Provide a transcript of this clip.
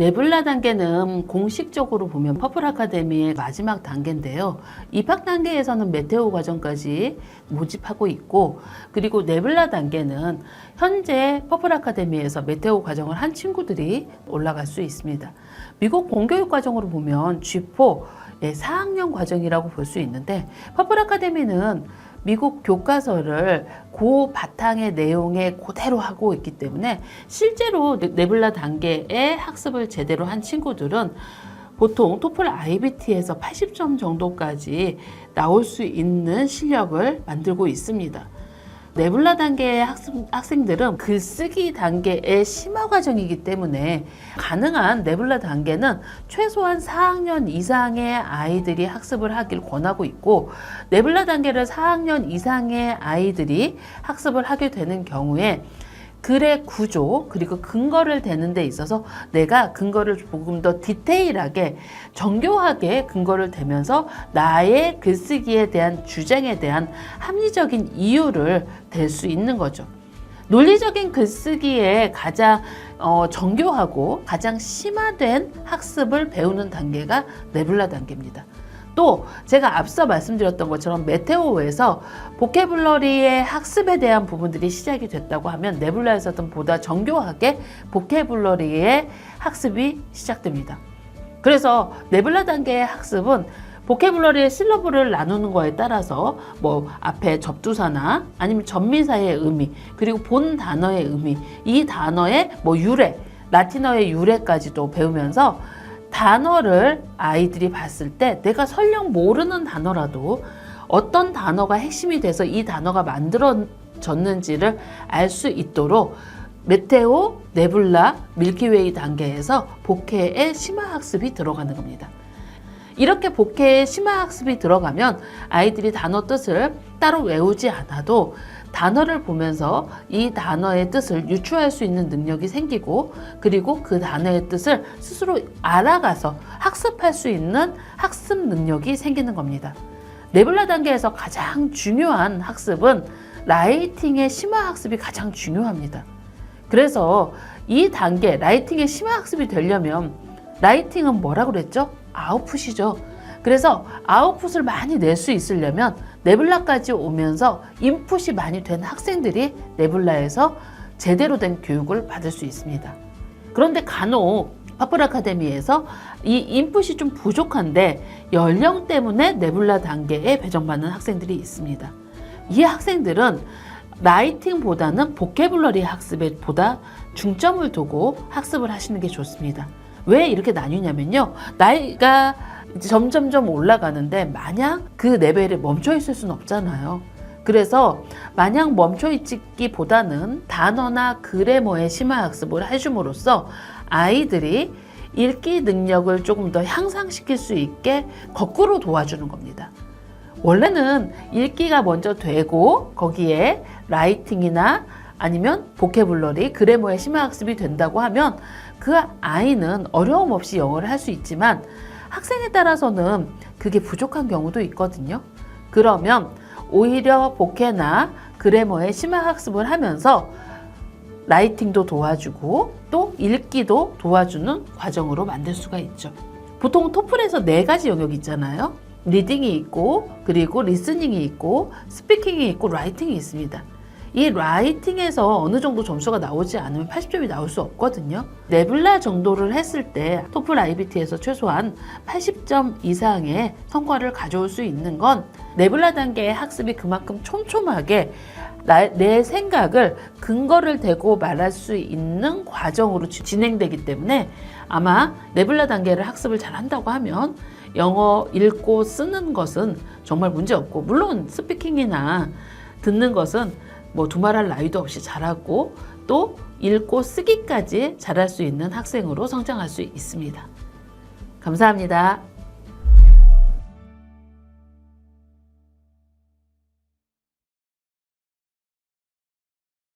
네블라 단계는 공식적으로 보면 퍼플 아카데미의 마지막 단계인데요. 입학 단계에서는 메테오 과정까지 모집하고 있고, 그리고 네블라 단계는 현재 퍼플 아카데미에서 메테오 과정을 한 친구들이 올라갈 수 있습니다. 미국 공교육 과정으로 보면 G4의 4학년 과정이라고 볼 수 있는데, 퍼플 아카데미는 미국 교과서를 그 바탕의 내용에 그대로 하고 있기 때문에 실제로 네블라 단계의 학습을 제대로 한 친구들은 보통 토플 IBT에서 80점 정도까지 나올 수 있는 실력을 만들고 있습니다. 네블라 단계의 학생들은 글쓰기 단계의 심화 과정이기 때문에 가능한 네블라 단계는 최소한 4학년 이상의 아이들이 학습을 하길 권하고 있고, 네블라 단계를 4학년 이상의 아이들이 학습을 하게 되는 경우에 글의 구조 그리고 근거를 대는 데 있어서 내가 근거를 조금 더 디테일하게 정교하게 근거를 대면서 나의 글쓰기에 대한 주장에 대한 합리적인 이유를 댈 수 있는 거죠. 논리적인 글쓰기에 가장 정교하고 가장 심화된 학습을 배우는 단계가 네블라 단계입니다. 또 제가 앞서 말씀드렸던 것처럼 메테오에서 보캐블러리의 학습에 대한 부분들이 시작이 됐다고 하면 네블라에서는 보다 정교하게 보캐블러리의 학습이 시작됩니다. 그래서 네블라 단계의 학습은 보캐블러리의 실러블을 나누는 거에 따라서 뭐 앞에 접두사나 아니면 전미사의 의미, 그리고 본 단어의 의미, 이 단어의 뭐 유래, 라틴어의 유래까지도 배우면서 단어를 아이들이 봤을 때 내가 설령 모르는 단어라도 어떤 단어가 핵심이 돼서 이 단어가 만들어졌는지를 알 수 있도록 메테오, 네블라, 밀키웨이 단계에서 복해의 심화학습이 들어가는 겁니다. 이렇게 복해의 심화학습이 들어가면 아이들이 단어 뜻을 따로 외우지 않아도 단어를 보면서 이 단어의 뜻을 유추할 수 있는 능력이 생기고, 그리고 그 단어의 뜻을 스스로 알아가서 학습할 수 있는 학습 능력이 생기는 겁니다. 네블라 단계에서 가장 중요한 학습은 라이팅의 심화 학습이 가장 중요합니다. 그래서 이 단계 라이팅의 심화 학습이 되려면 라이팅은 뭐라고 그랬죠? 아웃풋이죠. 그래서 아웃풋을 많이 낼 수 있으려면 네블라까지 오면서 인풋이 많이 된 학생들이 네블라에서 제대로 된 교육을 받을 수 있습니다. 그런데 간혹 퍼플 아카데미에서 이 인풋이 좀 부족한데 연령 때문에 네블라 단계에 배정받는 학생들이 있습니다. 이 학생들은 라이팅보다는 보캐블러리 학습에 보다 중점을 두고 학습을 하시는 게 좋습니다. 왜 이렇게 나뉘냐면요, 나이가 점점점 올라가는데 마냥 그 레벨에 멈춰 있을 수는 없잖아요. 그래서 마냥 멈춰 있기보다는 단어나 그래머의 심화 학습을 해줌으로써 아이들이 읽기 능력을 조금 더 향상시킬 수 있게 거꾸로 도와주는 겁니다. 원래는 읽기가 먼저 되고 거기에 라이팅이나 아니면 보캐블러리, 그래머의 심화 학습이 된다고 하면 그 아이는 어려움 없이 영어를 할 수 있지만 학생에 따라서는 그게 부족한 경우도 있거든요. 그러면 오히려 보캐나 그래머의 심화 학습을 하면서 라이팅도 도와주고 또 읽기도 도와주는 과정으로 만들 수가 있죠. 보통 토플에서 4가지 영역이 있잖아요. 리딩이 있고, 그리고 리스닝이 있고, 스피킹이 있고, 라이팅이 있습니다. 이 라이팅에서 어느 정도 점수가 나오지 않으면 80점이 나올 수 없거든요. 네블라 정도를 했을 때 토플 IBT에서 최소한 80점 이상의 성과를 가져올 수 있는 건 네블라 단계의 학습이 그만큼 촘촘하게 내 생각을 근거를 대고 말할 수 있는 과정으로 진행되기 때문에 아마 네블라 단계를 학습을 잘 한다고 하면 영어 읽고 쓰는 것은 정말 문제 없고, 물론 스피킹이나 듣는 것은 뭐 두말할 나위도 없이 잘하고 또 읽고 쓰기까지 잘할 수 있는 학생으로 성장할 수 있습니다. 감사합니다.